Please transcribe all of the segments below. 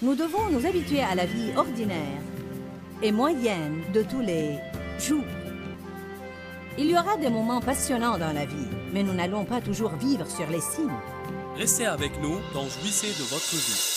Nous devons nous habituer à la vie ordinaire et moyenne de tous les jours. Il y aura des moments passionnants dans la vie, mais nous n'allons pas toujours vivre sur les cimes. Restez avec nous, donc jouissez de votre vie.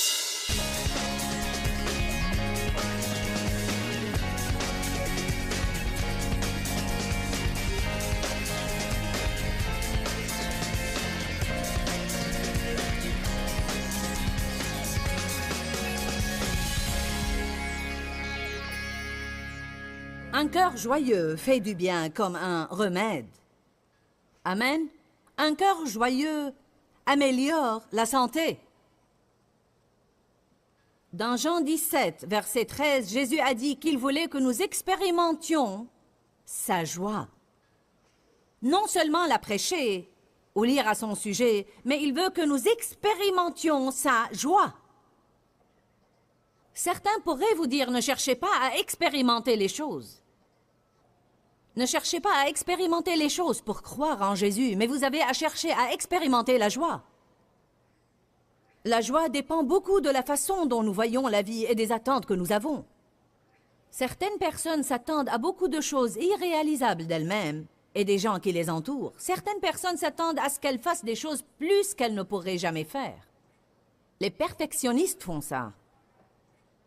Un cœur joyeux fait du bien comme un remède. Amen. Un cœur joyeux améliore la santé. Dans Jean 17, verset 13, Jésus a dit qu'il voulait que nous expérimentions sa joie. Non seulement la prêcher ou lire à son sujet, mais il veut que nous expérimentions sa joie. Certains pourraient vous dire, ne cherchez pas à expérimenter les choses. Ne cherchez pas à expérimenter les choses pour croire en Jésus, mais vous avez à chercher à expérimenter la joie. La joie dépend beaucoup de la façon dont nous voyons la vie et des attentes que nous avons. Certaines personnes s'attendent à beaucoup de choses irréalisables d'elles-mêmes et des gens qui les entourent. Certaines personnes s'attendent à ce qu'elles fassent des choses plus qu'elles ne pourraient jamais faire. Les perfectionnistes font ça.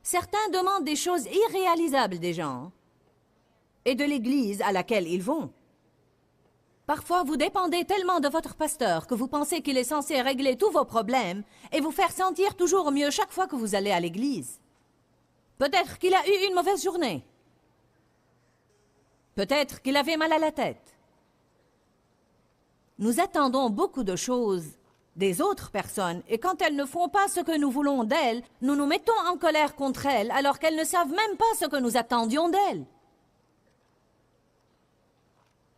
Certains demandent des choses irréalisables des gens et de l'église à laquelle ils vont. Parfois, vous dépendez tellement de votre pasteur que vous pensez qu'il est censé régler tous vos problèmes et vous faire sentir toujours mieux chaque fois que vous allez à l'église. Peut-être qu'il a eu une mauvaise journée. Peut-être qu'il avait mal à la tête. Nous attendons beaucoup de choses des autres personnes, et quand elles ne font pas ce que nous voulons d'elles, nous nous mettons en colère contre elles alors qu'elles ne savent même pas ce que nous attendions d'elles.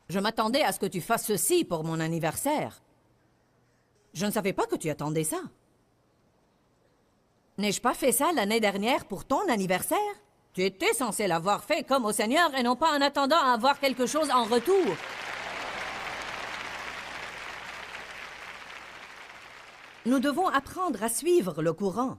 Je m'attendais à ce que tu fasses ceci pour mon anniversaire. Je ne savais pas que tu attendais ça. N'ai-je pas fait ça l'année dernière pour ton anniversaire? Tu étais censé l'avoir fait comme au Seigneur et non pas en attendant à avoir quelque chose en retour. Nous devons apprendre à suivre le courant.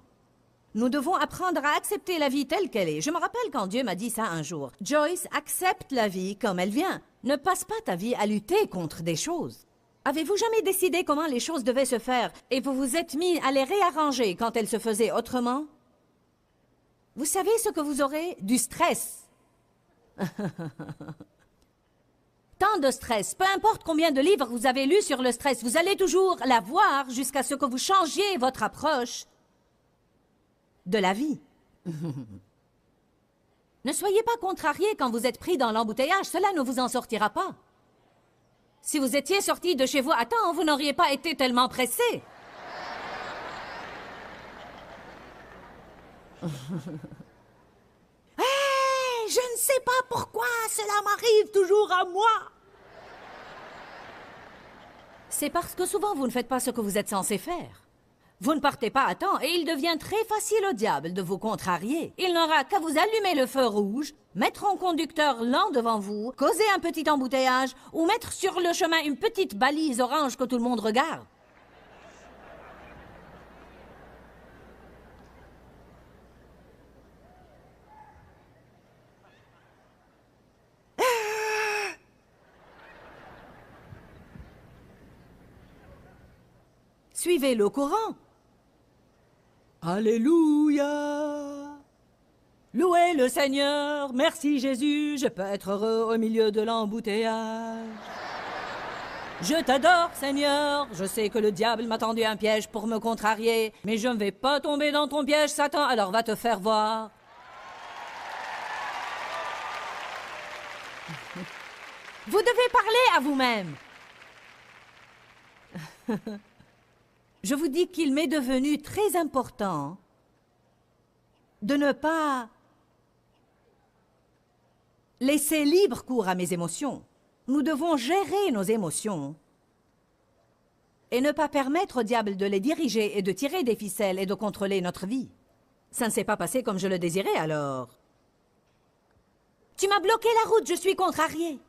Nous devons apprendre à accepter la vie telle qu'elle est. Je me rappelle quand Dieu m'a dit ça un jour. Joyce, accepte la vie comme elle vient. Ne passe pas ta vie à lutter contre des choses. Avez-vous jamais décidé comment les choses devaient se faire et vous vous êtes mis à les réarranger quand elles se faisaient autrement? Vous savez ce que vous aurez? Du stress. Tant de stress, peu importe combien de livres vous avez lus sur le stress, vous allez toujours l'avoir jusqu'à ce que vous changiez votre approche de la vie. Ne soyez pas contrariés quand vous êtes pris dans l'embouteillage, cela ne vous en sortira pas. Si vous étiez sorti de chez vous à temps, vous n'auriez pas été tellement pressé. Hey, je ne sais pas pourquoi cela m'arrive toujours à moi. C'est parce que souvent vous ne faites pas ce que vous êtes censé faire. Vous ne partez pas à temps et il devient très facile au diable de vous contrarier. Il n'aura qu'à vous allumer le feu rouge, mettre un conducteur lent devant vous, causer un petit embouteillage ou mettre sur le chemin une petite balise orange que tout le monde regarde. Suivez le courant. Alléluia! Louez le Seigneur, merci Jésus, je peux être heureux au milieu de l'embouteillage. Je t'adore Seigneur, je sais que le diable m'a tendu un piège pour me contrarier, mais je ne vais pas tomber dans ton piège, Satan, alors va te faire voir. Vous devez parler à vous-même. Je vous dis qu'il m'est devenu très important de ne pas laisser libre cours à mes émotions. Nous devons gérer nos émotions et ne pas permettre au diable de les diriger et de tirer des ficelles et de contrôler notre vie. Ça ne s'est pas passé comme je le désirais, alors. Tu m'as bloqué la route, je suis contrariée.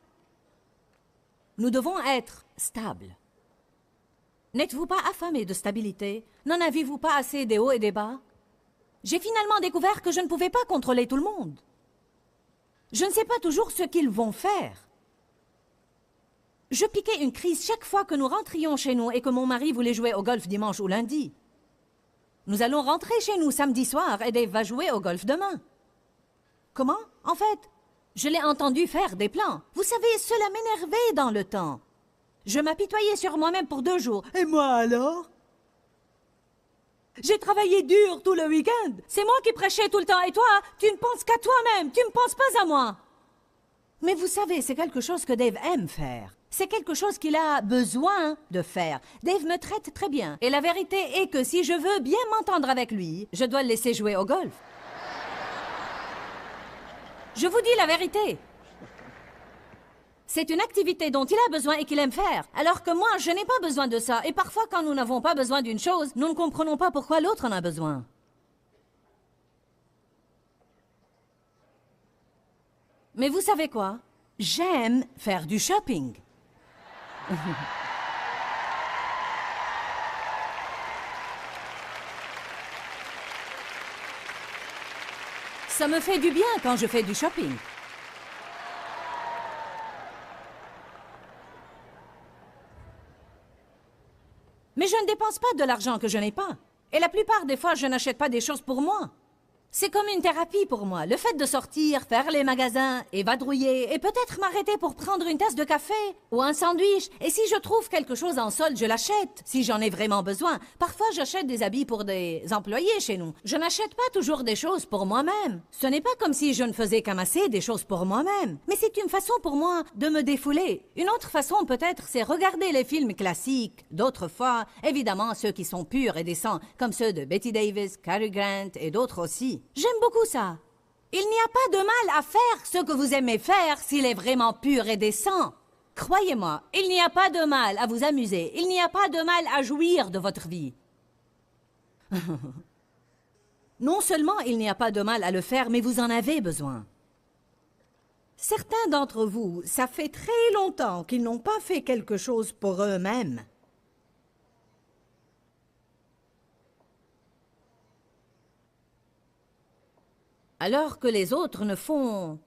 Nous devons être stables. N'êtes-vous pas affamés de stabilité? N'en avez-vous pas assez des hauts et des bas? J'ai finalement découvert que je ne pouvais pas contrôler tout le monde. Je ne sais pas toujours ce qu'ils vont faire. Je piquais une crise chaque fois que nous rentrions chez nous et que mon mari voulait jouer au golf dimanche ou lundi. Nous allons rentrer chez nous samedi soir et Dave va jouer au golf demain. Comment? En fait, je l'ai entendu faire des plans. Vous savez, cela m'énervait dans le temps. Je m'apitoyais sur moi-même pour 2 jours. Et moi alors? J'ai travaillé dur tout le week-end. C'est moi qui prêchais tout le temps. Et toi, tu ne penses qu'à toi-même. Tu ne penses pas à moi. Mais vous savez, c'est quelque chose que Dave aime faire. C'est quelque chose qu'il a besoin de faire. Dave me traite très bien. Et la vérité est que si je veux bien m'entendre avec lui, je dois le laisser jouer au golf. Je vous dis la vérité. C'est une activité dont il a besoin et qu'il aime faire. Alors que moi, je n'ai pas besoin de ça. Et parfois, quand nous n'avons pas besoin d'une chose, nous ne comprenons pas pourquoi l'autre en a besoin. Mais vous savez quoi? J'aime faire du shopping. Ça me fait du bien quand je fais du shopping. Mais je ne dépense pas de l'argent que je n'ai pas. Et la plupart des fois, je n'achète pas des choses pour moi. C'est comme une thérapie pour moi. Le fait de sortir, faire les magasins, et vadrouiller, et peut-être m'arrêter pour prendre une tasse de café ou un sandwich. Et si je trouve quelque chose en solde, je l'achète, si j'en ai vraiment besoin. Parfois, j'achète des habits pour des employés chez nous. Je n'achète pas toujours des choses pour moi-même. Ce n'est pas comme si je ne faisais qu'amasser des choses pour moi-même. Mais c'est une façon pour moi de me défouler. Une autre façon, peut-être, c'est regarder les films classiques. D'autres fois, évidemment, ceux qui sont purs et décents, comme ceux de Betty Davis, Cary Grant et d'autres aussi. J'aime beaucoup ça. Il n'y a pas de mal à faire ce que vous aimez faire s'il est vraiment pur et décent. Croyez-moi, il n'y a pas de mal à vous amuser. Il n'y a pas de mal à jouir de votre vie. Non seulement il n'y a pas de mal à le faire, mais vous en avez besoin. Certains d'entre vous, ça fait très longtemps qu'ils n'ont pas fait quelque chose pour eux-mêmes. Alors que les autres ne font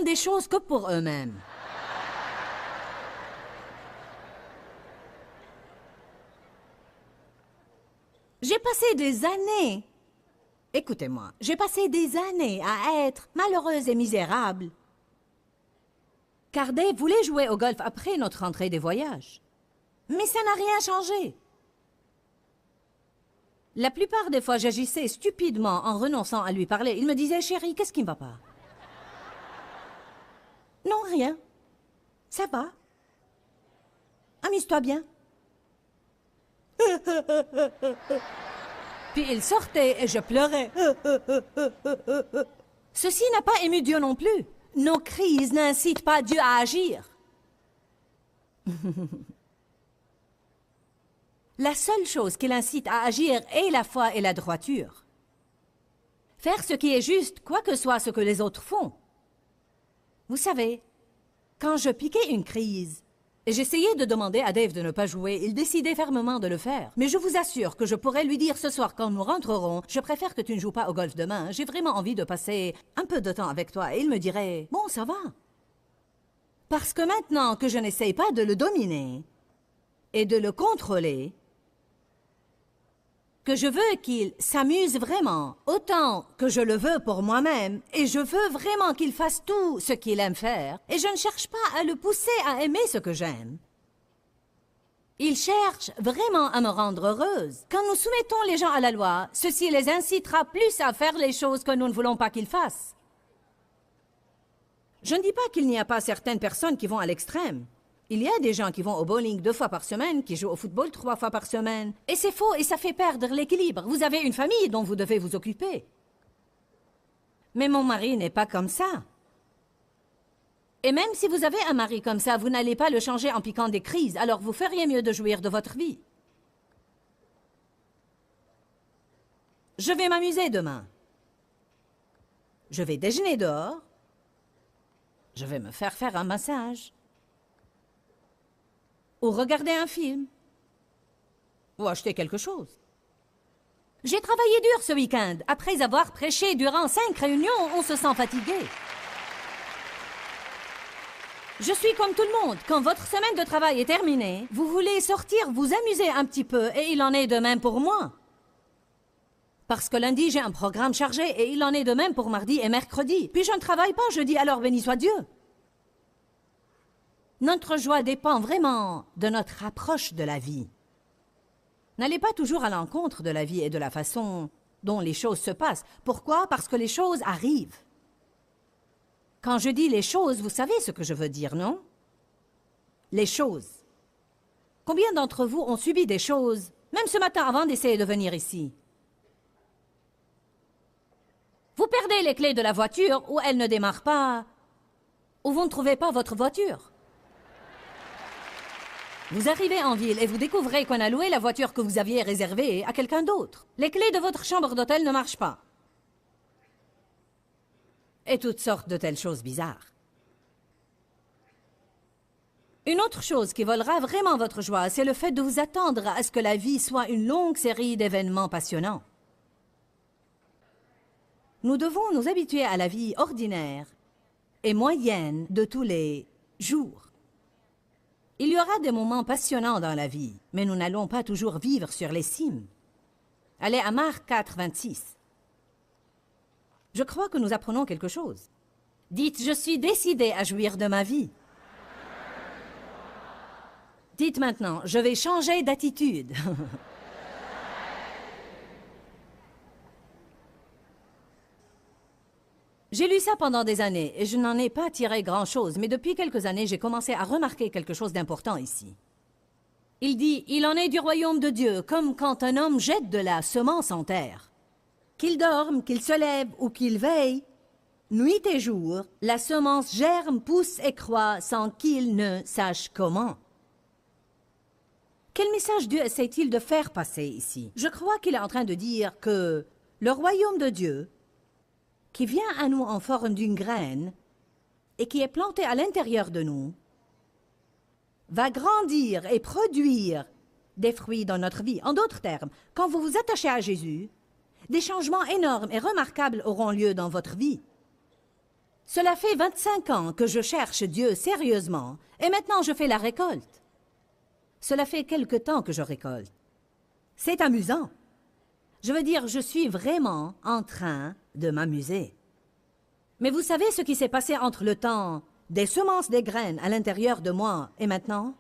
des choses que pour eux-mêmes. J'ai passé des années, écoutez-moi, j'ai passé des années à être malheureuse et misérable. Car Dave voulait jouer au golf après notre rentrée des voyages. Mais ça n'a rien changé. La plupart des fois, j'agissais stupidement en renonçant à lui parler. Il me disait, chérie, qu'est-ce qui ne va pas? Non, rien. Ça va. Amuse-toi bien. Puis il sortait et je pleurais. Ceci n'a pas ému Dieu non plus. Nos crises n'incitent pas Dieu à agir. La seule chose qui l'incite à agir est la foi et la droiture. Faire ce qui est juste, quoi que soit ce que les autres font. Vous savez, quand je piquais une crise, et j'essayais de demander à Dave de ne pas jouer, il décidait fermement de le faire. Mais je vous assure que je pourrais lui dire ce soir quand nous rentrerons, je préfère que tu ne joues pas au golf demain, j'ai vraiment envie de passer un peu de temps avec toi. Et il me dirait, bon, ça va. Parce que maintenant que je n'essaye pas de le dominer et de le contrôler, que je veux qu'il s'amuse vraiment, autant que je le veux pour moi-même, et je veux vraiment qu'il fasse tout ce qu'il aime faire, et je ne cherche pas à le pousser à aimer ce que j'aime. Il cherche vraiment à me rendre heureuse. Quand nous soumettons les gens à la loi, ceci les incitera plus à faire les choses que nous ne voulons pas qu'ils fassent. Je ne dis pas qu'il n'y a pas certaines personnes qui vont à l'extrême. Il y a des gens qui vont au bowling 2 fois par semaine, qui jouent au football 3 fois par semaine. Et c'est faux et ça fait perdre l'équilibre. Vous avez une famille dont vous devez vous occuper. Mais mon mari n'est pas comme ça. Et même si vous avez un mari comme ça, vous n'allez pas le changer en piquant des crises, alors vous feriez mieux de jouir de votre vie. Je vais m'amuser demain. Je vais déjeuner dehors. Je vais me faire faire un massage. Ou regarder un film. Ou acheter quelque chose. J'ai travaillé dur ce week-end. Après avoir prêché durant 5 réunions, on se sent fatigué. Je suis comme tout le monde. Quand votre semaine de travail est terminée, vous voulez sortir, vous amuser un petit peu, et il en est de même pour moi. Parce que lundi, j'ai un programme chargé, et il en est de même pour mardi et mercredi. Puis je ne travaille pas jeudi, alors béni soit Dieu. Notre joie dépend vraiment de notre approche de la vie. N'allez pas toujours à l'encontre de la vie et de la façon dont les choses se passent. Pourquoi? Parce que les choses arrivent. Quand je dis les choses, vous savez ce que je veux dire, non? Les choses. Combien d'entre vous ont subi des choses, même ce matin avant d'essayer de venir ici? Vous perdez les clés de la voiture, ou elle ne démarre pas, ou vous ne trouvez pas votre voiture. Vous arrivez en ville et vous découvrez qu'on a loué la voiture que vous aviez réservée à quelqu'un d'autre. Les clés de votre chambre d'hôtel ne marchent pas. Et toutes sortes de telles choses bizarres. Une autre chose qui volera vraiment votre joie, c'est le fait de vous attendre à ce que la vie soit une longue série d'événements passionnants. Nous devons nous habituer à la vie ordinaire et moyenne de tous les jours. Il y aura des moments passionnants dans la vie, mais nous n'allons pas toujours vivre sur les cimes. Allez à Marc 4, 26. Je crois que nous apprenons quelque chose. Dites, je suis décidé à jouir de ma vie. Dites maintenant, je vais changer d'attitude. J'ai lu ça pendant des années et je n'en ai pas tiré grand-chose, mais depuis quelques années, j'ai commencé à remarquer quelque chose d'important ici. Il dit, il en est du royaume de Dieu, comme quand un homme jette de la semence en terre. Qu'il dorme, qu'il se lève ou qu'il veille, nuit et jour, la semence germe, pousse et croît sans qu'il ne sache comment. Quel message Dieu essaie-t-il de faire passer ici? Je crois qu'il est en train de dire que le royaume de Dieu, qui vient à nous en forme d'une graine et qui est planté à l'intérieur de nous, va grandir et produire des fruits dans notre vie. En d'autres termes, quand vous vous attachez à Jésus, des changements énormes et remarquables auront lieu dans votre vie. Cela fait 25 ans que je cherche Dieu sérieusement et maintenant je fais la récolte. Cela fait quelque temps que je récolte. C'est amusant. Je veux dire, je suis vraiment en train de m'amuser. Mais vous savez ce qui s'est passé entre le temps des semences des graines à l'intérieur de moi et maintenant?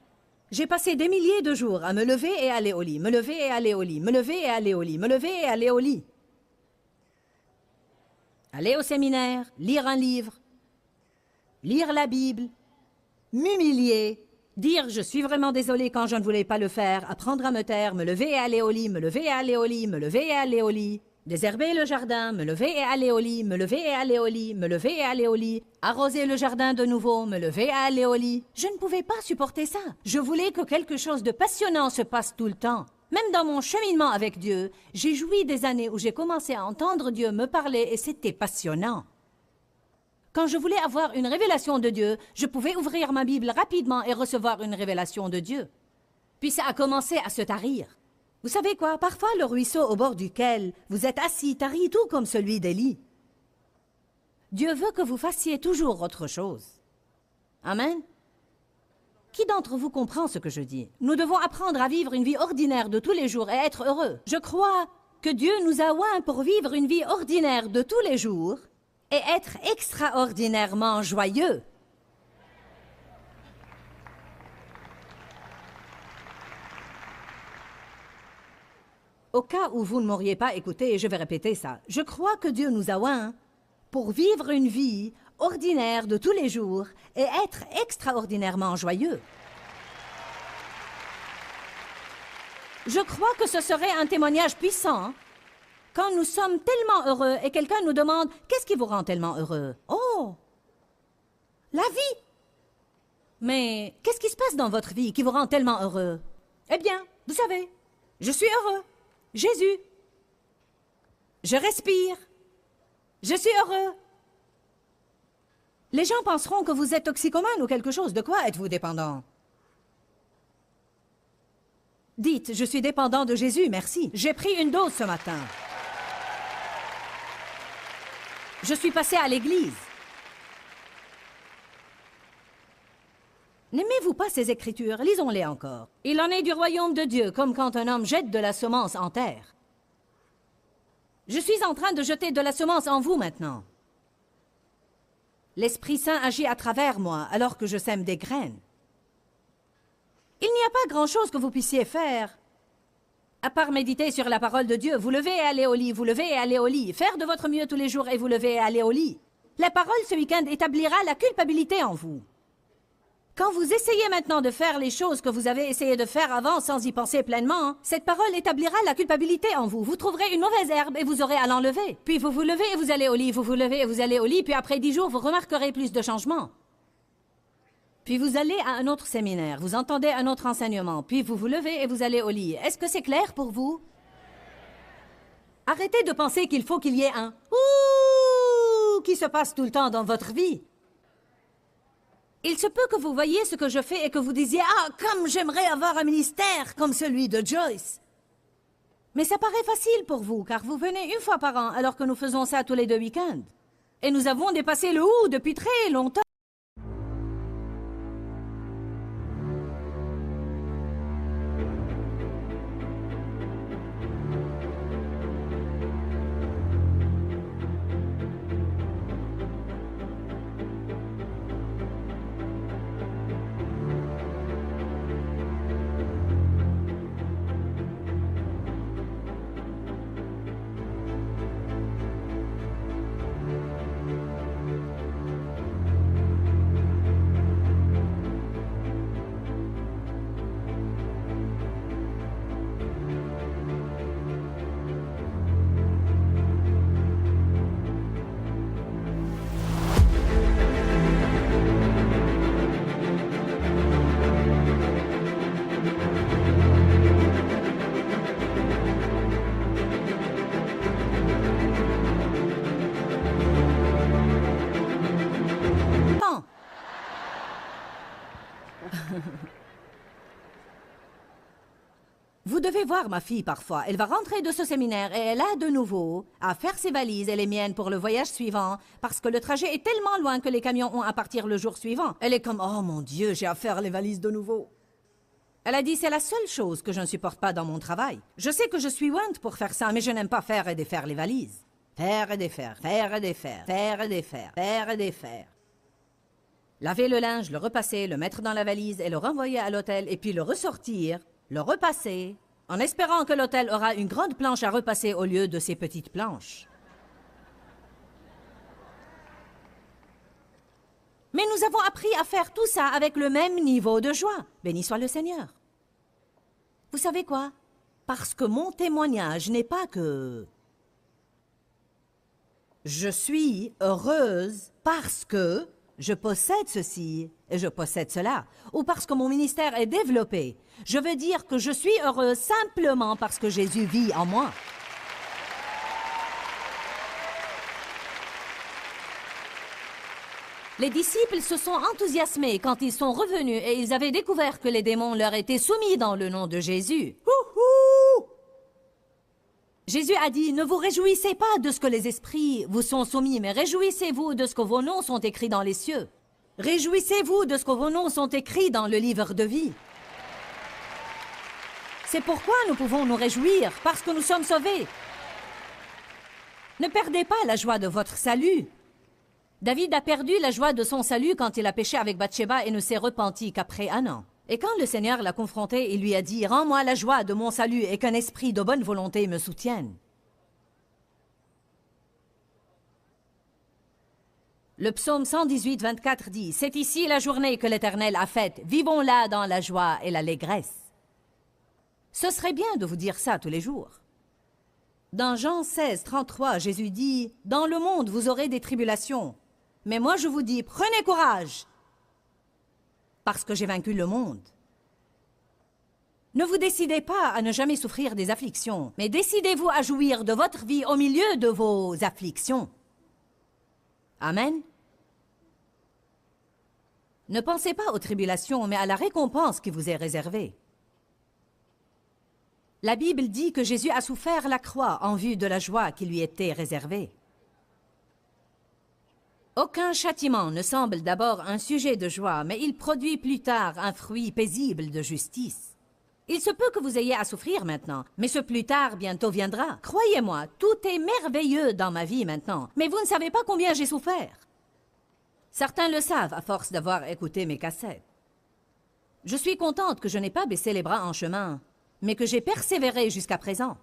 J'ai passé des milliers de jours à me lever et aller au lit, me lever et aller au lit, me lever et aller au lit, me lever et aller au lit. Aller au séminaire, lire un livre, lire la Bible, m'humilier, dire « je suis vraiment désolé quand je ne voulais pas le faire », apprendre à me taire, me lever et aller au lit, me lever et aller au lit, me lever et aller au lit, désherber le jardin, me lever et aller au lit, me lever et aller au lit, me lever et aller au lit, arroser le jardin de nouveau, me lever et aller au lit. Je ne pouvais pas supporter ça. Je voulais que quelque chose de passionnant se passe tout le temps. Même dans mon cheminement avec Dieu, j'ai joui des années où j'ai commencé à entendre Dieu me parler et c'était passionnant. Quand je voulais avoir une révélation de Dieu, je pouvais ouvrir ma Bible rapidement et recevoir une révélation de Dieu. Puis ça a commencé à se tarir. Vous savez quoi? Parfois, le ruisseau au bord duquel vous êtes assis tarit tout comme celui d'Élie. Dieu veut que vous fassiez toujours autre chose. Amen? Qui d'entre vous comprend ce que je dis? Nous devons apprendre à vivre une vie ordinaire de tous les jours et être heureux. Je crois que Dieu nous a oints pour vivre une vie ordinaire de tous les jours et être extraordinairement joyeux. Au cas où vous ne m'auriez pas écouté, je vais répéter ça. Je crois que Dieu nous a oints pour vivre une vie ordinaire de tous les jours et être extraordinairement joyeux. Je crois que ce serait un témoignage puissant quand nous sommes tellement heureux et quelqu'un nous demande « Qu'est-ce qui vous rend tellement heureux? » Oh! La vie! Mais qu'est-ce qui se passe dans votre vie qui vous rend tellement heureux? Eh bien, vous savez, je suis heureux. Jésus. Je respire. Je suis heureux. Les gens penseront que vous êtes toxicomane ou quelque chose. De quoi êtes-vous dépendant? Dites, je suis dépendant de Jésus, merci. J'ai pris une dose ce matin. Je suis passé à l'église. N'aimez-vous pas ces écritures? Lisons-les encore. Il en est du royaume de Dieu, comme quand un homme jette de la semence en terre. Je suis en train de jeter de la semence en vous maintenant. L'Esprit Saint agit à travers moi, alors que je sème des graines. Il n'y a pas grand-chose que vous puissiez faire. À part méditer sur la parole de Dieu, vous levez et allez au lit, vous levez et allez au lit. Faire de votre mieux tous les jours et vous levez et allez au lit. La parole ce week-end établira la culpabilité en vous. Quand vous essayez maintenant de faire les choses que vous avez essayé de faire avant sans y penser pleinement, cette parole établira la culpabilité en vous. Vous trouverez une mauvaise herbe et vous aurez à l'enlever. Puis vous vous levez et vous allez au lit, vous vous levez et vous allez au lit, puis après 10 jours, vous remarquerez plus de changements. Puis vous allez à un autre séminaire, vous entendez un autre enseignement, puis vous vous levez et vous allez au lit. Est-ce que c'est clair pour vous? Arrêtez de penser qu'il faut qu'il y ait un « ouh » qui se passe tout le temps dans votre vie. Il se peut que vous voyiez ce que je fais et que vous disiez « Ah, comme j'aimerais avoir un ministère comme celui de Joyce !» Mais ça paraît facile pour vous, car vous venez une fois par an, alors que nous faisons ça tous les 2 week-ends. Et nous avons dépassé le « ouh » depuis très longtemps. Vous devez voir ma fille parfois. Elle va rentrer de ce séminaire et elle a de nouveau à faire ses valises et les miennes pour le voyage suivant parce que le trajet est tellement loin que les camions ont à partir le jour suivant. Elle est comme « Oh mon Dieu, j'ai à faire les valises de nouveau ». Elle a dit « C'est la seule chose que je ne supporte pas dans mon travail. Je sais que je suis ointe pour faire ça, mais je n'aime pas faire et défaire les valises. Faire et défaire, faire et défaire, faire et défaire, faire et défaire. Laver le linge, le repasser, le mettre dans la valise et le renvoyer à l'hôtel et puis le ressortir, le repasser, en espérant que l'hôtel aura une grande planche à repasser au lieu de ces petites planches. Mais nous avons appris à faire tout ça avec le même niveau de joie. Béni soit le Seigneur. Vous savez quoi? Parce que mon témoignage n'est pas que je suis heureuse parce que je possède ceci et je possède cela, ou parce que mon ministère est développé. Je veux dire que je suis heureuse simplement parce que Jésus vit en moi. Les disciples se sont enthousiasmés quand ils sont revenus et ils avaient découvert que les démons leur étaient soumis dans le nom de Jésus. Jésus a dit, ne vous réjouissez pas de ce que les esprits vous sont soumis, mais réjouissez-vous de ce que vos noms sont écrits dans les cieux. Réjouissez-vous de ce que vos noms sont écrits dans le livre de vie. C'est pourquoi nous pouvons nous réjouir, parce que nous sommes sauvés. Ne perdez pas la joie de votre salut. David a perdu la joie de son salut quand il a péché avec Bathsheba et ne s'est repenti qu'après 1 an. Et quand le Seigneur l'a confronté, il lui a dit « Rends-moi la joie de mon salut et qu'un esprit de bonne volonté me soutienne. » Le psaume 118, 24 dit « C'est ici la journée que l'Éternel a faite. Vivons-la dans la joie et l'allégresse. » Ce serait bien de vous dire ça tous les jours. Dans Jean 16, 33, Jésus dit « Dans le monde, vous aurez des tribulations. Mais moi, je vous dis, prenez courage, parce que j'ai vaincu le monde. » Ne vous décidez pas à ne jamais souffrir des afflictions, mais décidez-vous à jouir de votre vie au milieu de vos afflictions. Amen. Ne pensez pas aux tribulations, mais à la récompense qui vous est réservée. La Bible dit que Jésus a souffert la croix en vue de la joie qui lui était réservée. Aucun châtiment ne semble d'abord un sujet de joie, mais il produit plus tard un fruit paisible de justice. Il se peut que vous ayez à souffrir maintenant, mais ce plus tard bientôt viendra. Croyez-moi, tout est merveilleux dans ma vie maintenant, mais vous ne savez pas combien j'ai souffert. Certains le savent à force d'avoir écouté mes cassettes. Je suis contente que je n'ai pas baissé les bras en chemin, mais que j'ai persévéré jusqu'à présent.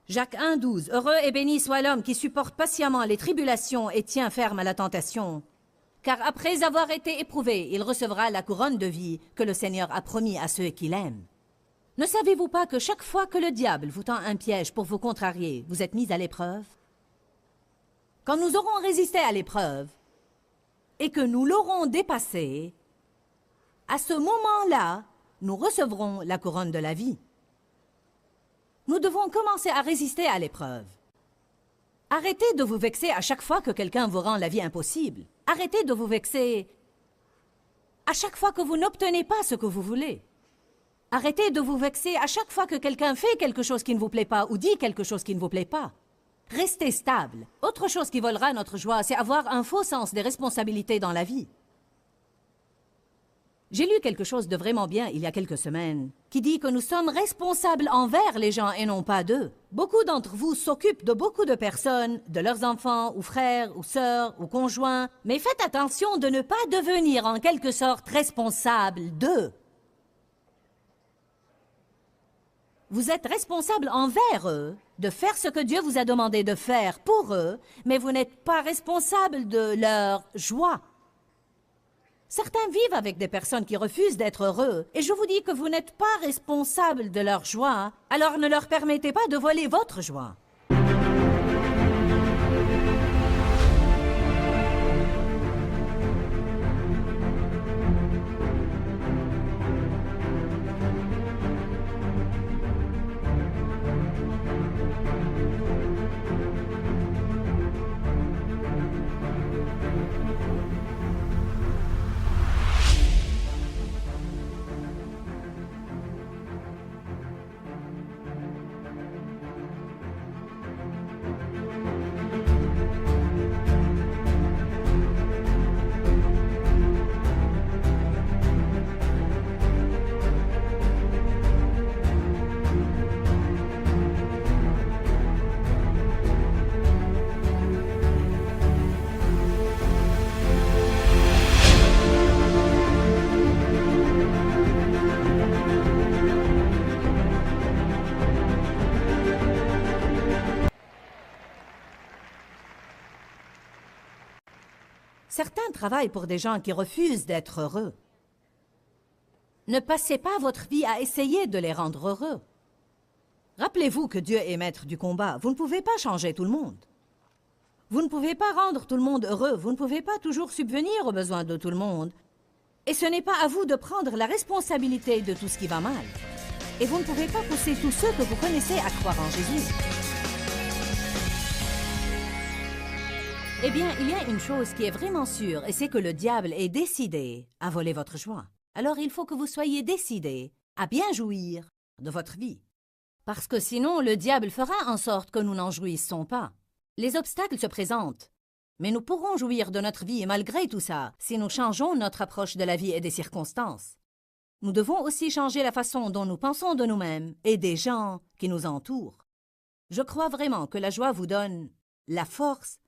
Jacques 1,12 « Heureux et béni soit l'homme qui supporte patiemment les tribulations et tient ferme à la tentation. Car après avoir été éprouvé, il recevra la couronne de vie que le Seigneur a promis à ceux qui l'aiment. Ne savez-vous pas que chaque fois que le diable vous tend un piège pour vous contrarier, vous êtes mis à l'épreuve? Quand nous aurons résisté à l'épreuve et que nous l'aurons dépassée, à ce moment-là, nous recevrons la couronne de la vie. Nous devons commencer à résister à l'épreuve. Arrêtez de vous vexer à chaque fois que quelqu'un vous rend la vie impossible. Arrêtez de vous vexer à chaque fois que vous n'obtenez pas ce que vous voulez. Arrêtez de vous vexer à chaque fois que quelqu'un fait quelque chose qui ne vous plaît pas ou dit quelque chose qui ne vous plaît pas. Restez stable. Autre chose qui volera notre joie, c'est avoir un faux sens des responsabilités dans la vie. J'ai lu quelque chose de vraiment bien il y a quelques semaines, qui dit que nous sommes responsables envers les gens et non pas d'eux. Beaucoup d'entre vous s'occupent de beaucoup de personnes, de leurs enfants, ou frères, ou sœurs, ou conjoints, mais faites attention de ne pas devenir en quelque sorte responsable d'eux. Vous êtes responsable envers eux, de faire ce que Dieu vous a demandé de faire pour eux, mais vous n'êtes pas responsable de leur joie. Certains vivent avec des personnes qui refusent d'être heureux, et je vous dis que vous n'êtes pas responsable de leur joie, alors ne leur permettez pas de voler votre joie. Certains travaillent pour des gens qui refusent d'être heureux. Ne passez pas votre vie à essayer de les rendre heureux. Rappelez-vous que Dieu est maître du combat. Vous ne pouvez pas changer tout le monde. Vous ne pouvez pas rendre tout le monde heureux. Vous ne pouvez pas toujours subvenir aux besoins de tout le monde. Et ce n'est pas à vous de prendre la responsabilité de tout ce qui va mal. Et vous ne pouvez pas pousser tous ceux que vous connaissez à croire en Jésus. Eh bien, il y a une chose qui est vraiment sûre, et c'est que le diable est décidé à voler votre joie. Alors il faut que vous soyez décidés à bien jouir de votre vie. Parce que sinon, le diable fera en sorte que nous n'en jouissons pas. Les obstacles se présentent, mais nous pourrons jouir de notre vie malgré tout ça, si nous changeons notre approche de la vie et des circonstances. Nous devons aussi changer la façon dont nous pensons de nous-mêmes et des gens qui nous entourent. Je crois vraiment que la joie vous donne la force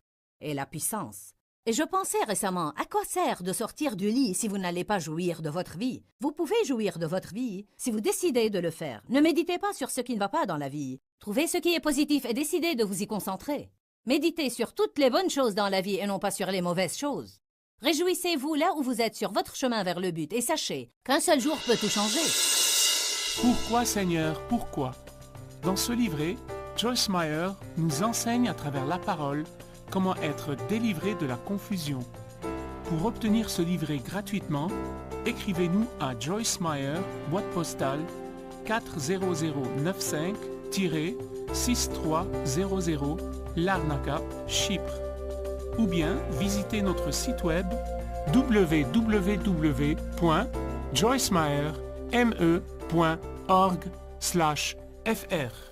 et la puissance. Et je pensais récemment, à quoi sert de sortir du lit si vous n'allez pas jouir de votre vie? Vous pouvez jouir de votre vie si vous décidez de le faire. Ne méditez pas sur ce qui ne va pas dans la vie. Trouvez ce qui est positif et décidez de vous y concentrer. Méditez sur toutes les bonnes choses dans la vie et non pas sur les mauvaises choses. Réjouissez-vous là où vous êtes sur votre chemin vers le but et sachez qu'un seul jour peut tout changer. Pourquoi, Seigneur, pourquoi? Dans ce livret, Joyce Meyer nous enseigne à travers la parole comment être délivré de la confusion. Pour obtenir ce livret gratuitement, écrivez-nous à Joyce Meyer, boîte postale 40095-6300, Larnaca, Chypre. Ou bien visitez notre site web www.joycemeyer.org fr.